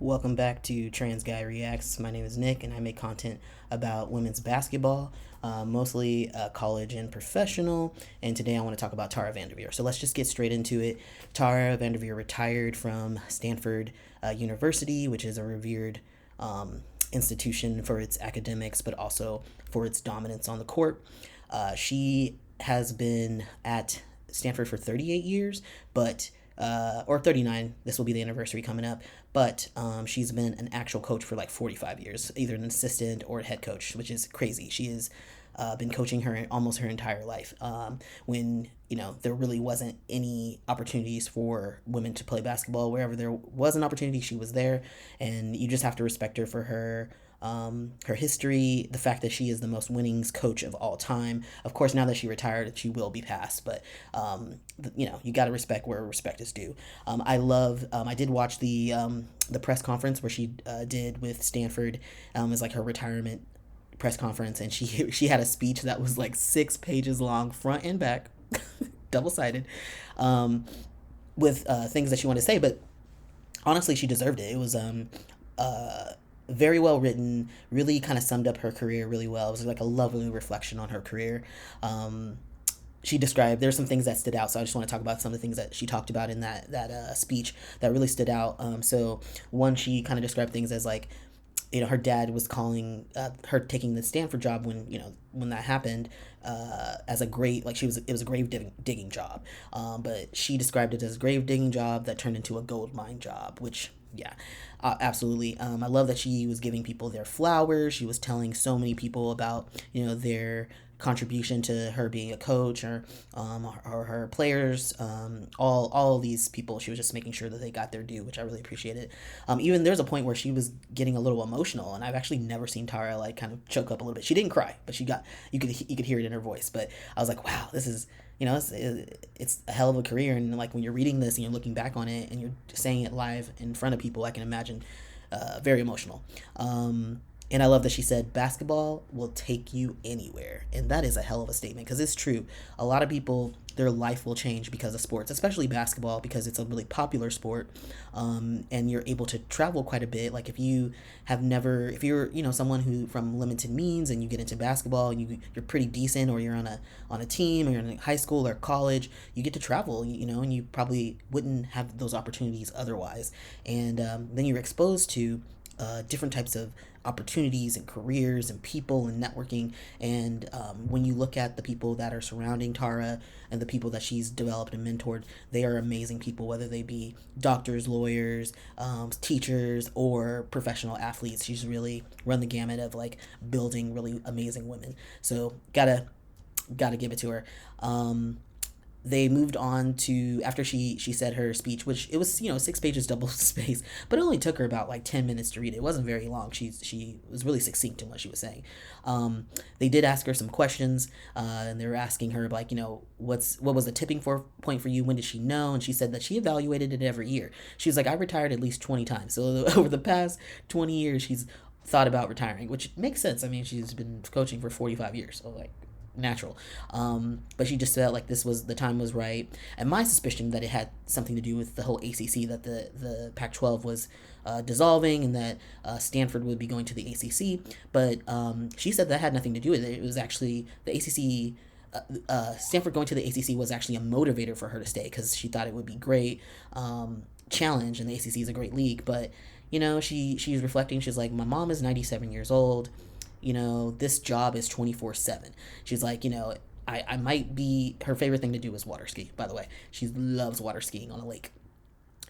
Welcome back to Trans Guy Reacts. My name is Nick, and I make content about women's basketball, mostly college and professional. And today I want to talk about Tara VanDerveer. So let's just get straight into it. Tara VanDerveer retired from Stanford University, which is a revered institution for its academics, but also for its dominance on the court. She has been at Stanford for 38 years, or 39. This will be the anniversary coming up. But she's been an actual coach for like 45 years, either an assistant or a head coach, which is crazy. She has been coaching her almost her entire life. When there really wasn't any opportunities for women to play basketball, wherever there was an opportunity, she was there, and you just have to respect her for her history, the fact that she is the most winnings coach of all time. Of course, now that she retired, she will be passed, but you got to respect where respect is due. I did watch the press conference where she did with Stanford. It was like her retirement press conference, and she had a speech that was like 6 pages long, front and back, double-sided, with things that she wanted to say, but honestly, she deserved it. It was very well written, really kind of summed up her career really well. It was like a lovely reflection on her career. She described, there's some things that stood out, so I just want to talk about some of the things that she talked about in that speech that really stood out. So one, she kind of described things as like, her dad was calling her taking the Stanford job when that happened as a great, like it was a grave digging job, but she described it as a grave digging job that turned into a gold mine job, which absolutely. I love that she was giving people their flowers. She was telling so many people about their contribution to her being a coach, or her players, all of these people. She was just making sure that they got their due, which I really appreciated. Even there's a point where she was getting a little emotional, and I've actually never seen Tara like kind of choke up a little bit. She didn't cry, but you could hear it in her voice. But I was like, wow, this is it's a hell of a career. And like when you're reading this and you're looking back on it and you're saying it live in front of people, I can imagine very emotional. And I love that she said, basketball will take you anywhere. And that is a hell of a statement, because it's true. A lot of people, their life will change because of sports, especially basketball, because it's a really popular sport. And you're able to travel quite a bit. Like if you're someone who from limited means and you get into basketball and you're pretty decent, or you're on a team, or you're in high school or college, you get to travel, and you probably wouldn't have those opportunities otherwise. And then you're exposed to different types of opportunities and careers and people and networking. And when you look at the people that are surrounding Tara and the people that she's developed and mentored, they are amazing people, whether they be doctors, lawyers, teachers, or professional athletes. She's really run the gamut of like building really amazing women. So gotta give it to her. They moved on to, after she said her speech, which it was 6 pages double space, but it only took her about like 10 minutes to read it. It wasn't very long. She was really succinct in what she was saying. They did ask her some questions, and they were asking her like, what was the tipping point for you? When did she know? And she said that she evaluated it every year. She was like, I retired at least 20 times. So over the past 20 years, she's thought about retiring, which makes sense. I mean, she's been coaching for 45 years, so like natural. But she just felt like the time was right. And my suspicion that it had something to do with the whole ACC, that the Pac-12 was dissolving, and that Stanford would be going to the ACC. But she said that had nothing to do with it. It was actually the ACC. Stanford going to the ACC was actually a motivator for her to stay, because she thought it would be great challenge, and the ACC is a great league. But she's reflecting. She's like, my mom is 97 years old. This job is 24/7. She's like, I might be, her favorite thing to do is water ski, by the way. She loves water skiing on a lake.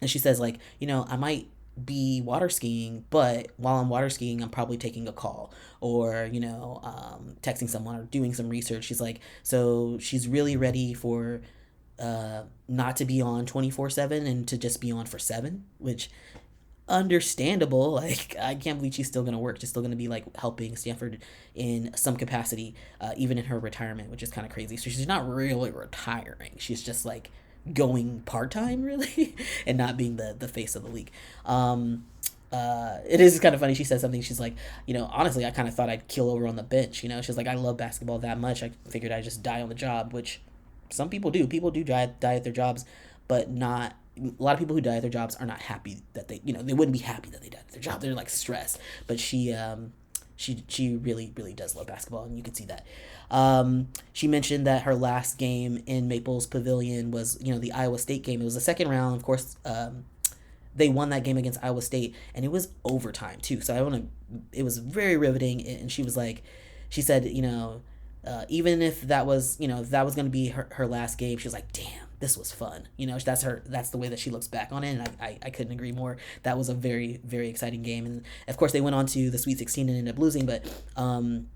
And she says like, I might be water skiing, but while I'm water skiing, I'm probably taking a call, or, texting someone or doing some research. She's like, so she's really ready for not to be on 24/7 and to just be on for 7, which understandable. Like, I can't believe she's still gonna work. She's still gonna be like helping Stanford in some capacity, even in her retirement, which is kind of crazy. So she's not really retiring. She's just like going part-time, really, and not being the face of the league. It is kind of funny. She said something. She's like, honestly, I kind of thought I'd keel over on the bench. She's like, I love basketball that much. I figured I'd just die on the job, which some people do. People do die at their jobs, but not a lot of people who die at their jobs are not happy that they wouldn't be happy that they died at their job. They're like stressed. But she really does love basketball, and you can see that. She mentioned that her last game in Maples Pavilion was, the Iowa State game. It was the second round, of course. They won that game against Iowa State, and it was overtime too. So it was very riveting. And she was like, she said, even if that was, if that was going to be her last game, she was like, damn, this was fun. That's the way that she looks back on it. And I couldn't agree more. That was a very, very exciting game. And of course they went on to the Sweet 16 and ended up losing, but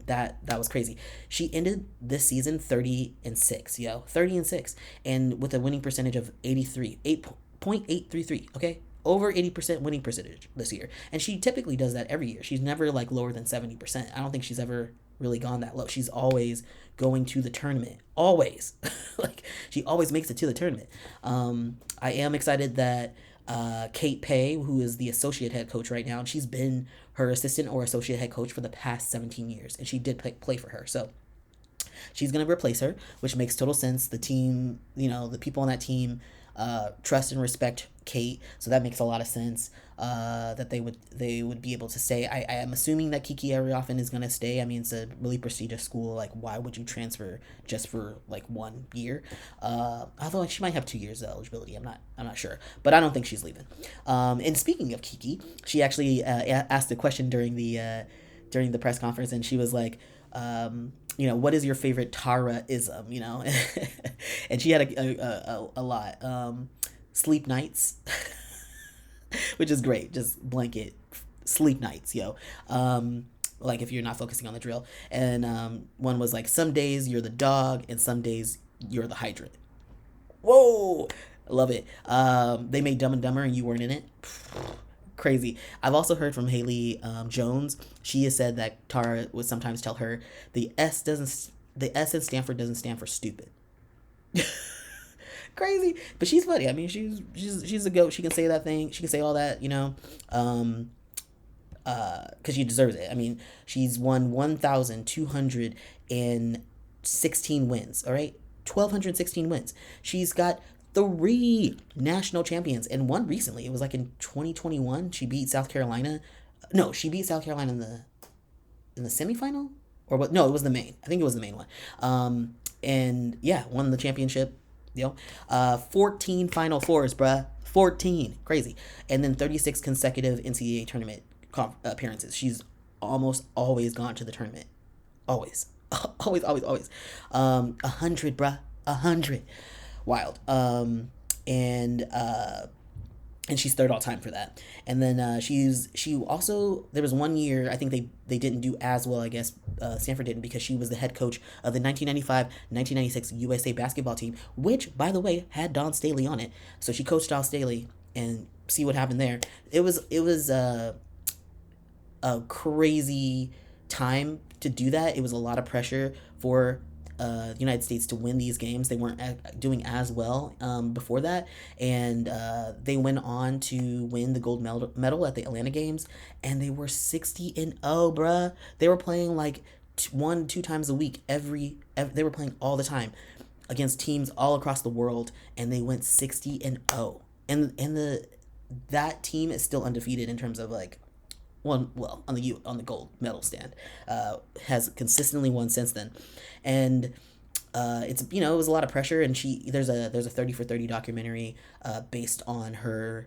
that was crazy. She ended this season 30-6, 30-6, and with a winning percentage of 8.833, okay? Over 80% winning percentage this year. And she typically does that every year. She's never like lower than 70%. I don't think she's ever really gone that low. She's always going to the tournament. Always. Like, she always makes it to the tournament. I am excited that Kate Pay, who is the associate head coach right now, and she's been her assistant or associate head coach for the past 17 years. And she did play for her. So she's going to replace her, which makes total sense. The team, the people on that team trust and respect Kate, so that makes a lot of sense. That they would be able to stay. I am assuming that Kiki Ariafen is gonna stay. I mean, it's a really prestigious school. Like, why would you transfer just for like 1 year? Although she might have 2 years of eligibility. I'm not sure, but I don't think she's leaving. And speaking of Kiki, she actually asked a question during the press conference, and she was like, what is your favorite Tara-ism, and she had a lot. Sleep nights, which is great. Just blanket sleep nights, like if you're not focusing on the drill. And one was like, some days you're the dog and some days you're the hydrant. Whoa, I love it. They made Dumb and Dumber and you weren't in it. Crazy. I've also heard from Haley Jones. She has said that Tara would sometimes tell her the S in Stanford doesn't stand for stupid. Crazy, but she's funny. I mean, she's a goat. She can say that thing. She can say all that, because she deserves it. I mean, she's won 1,216 wins. All right, 1,216 wins. She's got 3 national champions and one recently. It was like in 2021. She beat South Carolina. No, she beat South Carolina in the semifinal, or what? No, it was the main. I think it was the main one. And yeah, won the championship. 14 Final Fours, bruh. 14. Crazy. And then 36 consecutive NCAA tournament appearances. She's almost always gone to the tournament. Always. always. 100, bruh. 100. Wild. And she's third all time for that. And then she also, there was 1 year, I think they didn't do as well, I guess Stanford didn't, because she was the head coach of the 1995-1996 USA basketball team, which, by the way, had Dawn Staley on it. So she coached Dawn Staley, and see what happened there. It was a crazy time to do that. It was a lot of pressure for the United States to win these games. They weren't doing as well before that, and they went on to win the gold medal at the Atlanta Games, and they were 60-0, bruh. They were playing like 1-2 times a week. They were playing all the time against teams all across the world, and they went 60-0. And that team is still undefeated in terms of like, on the gold medal stand, has consistently won since then, and it's it was a lot of pressure. And there's a 30 for 30 documentary based on her,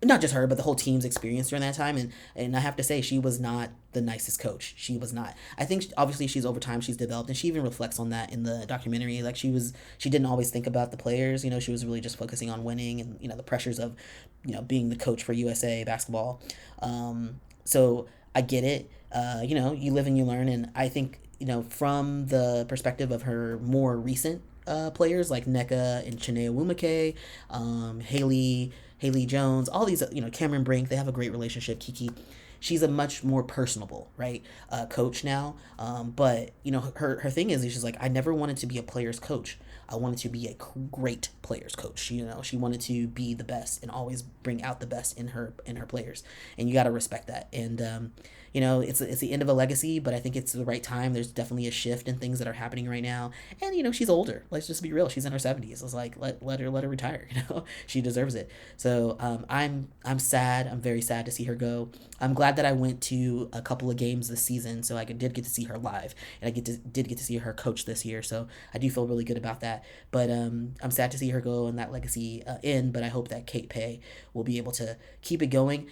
not just her but the whole team's experience during that time, and I have to say, she was not the nicest coach. She was not. I think obviously she's over time she's developed, and she even reflects on that in the documentary. Like, she didn't always think about the players. She was really just focusing on winning and the pressures of being the coach for USA basketball. So I get it. You live and you learn. And I think, from the perspective of her more recent players like Nneka and Chinea Nwumeke, Haley Jones, all these, Cameron Brink, they have a great relationship. Kiki, she's a much more personable, right, coach now. But, her thing is she's like, I never wanted to be a player's coach. wanted to be a great players coach. You know, she wanted to be the best and always bring out the best in her players, and you got to respect that. And you know, it's the end of a legacy, but I think it's the right time. There's definitely a shift in things that are happening right now, and you know, she's older. Let's just be real. She's in her 70s. It's like let her retire. You know, she deserves it. So I'm sad. I'm very sad to see her go. I'm glad that I went to a couple of games this season, so did get to see her live, and did get to see her coach this year. So I do feel really good about that. But I'm sad to see her go and that legacy end. But I hope that Kate Pay will be able to keep it going.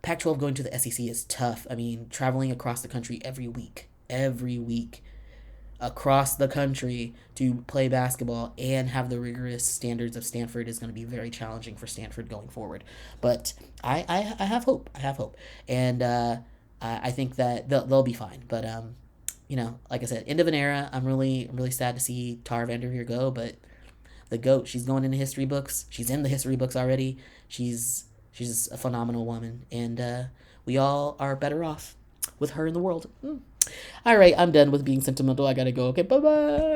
Pac-12 going to the SEC is tough. I mean, traveling across the country every week across the country to play basketball and have the rigorous standards of Stanford is going to be very challenging for Stanford going forward. But I have hope. I have hope. And I think that they'll be fine. But, you know, like I said, end of an era. I'm really sad to see Tara VanDerveer go, but the GOAT, she's going into history books. She's in the history books already. She's a phenomenal woman, and we all are better off with her in the world. All right, I'm done with being sentimental. I gotta go. Okay, bye-bye.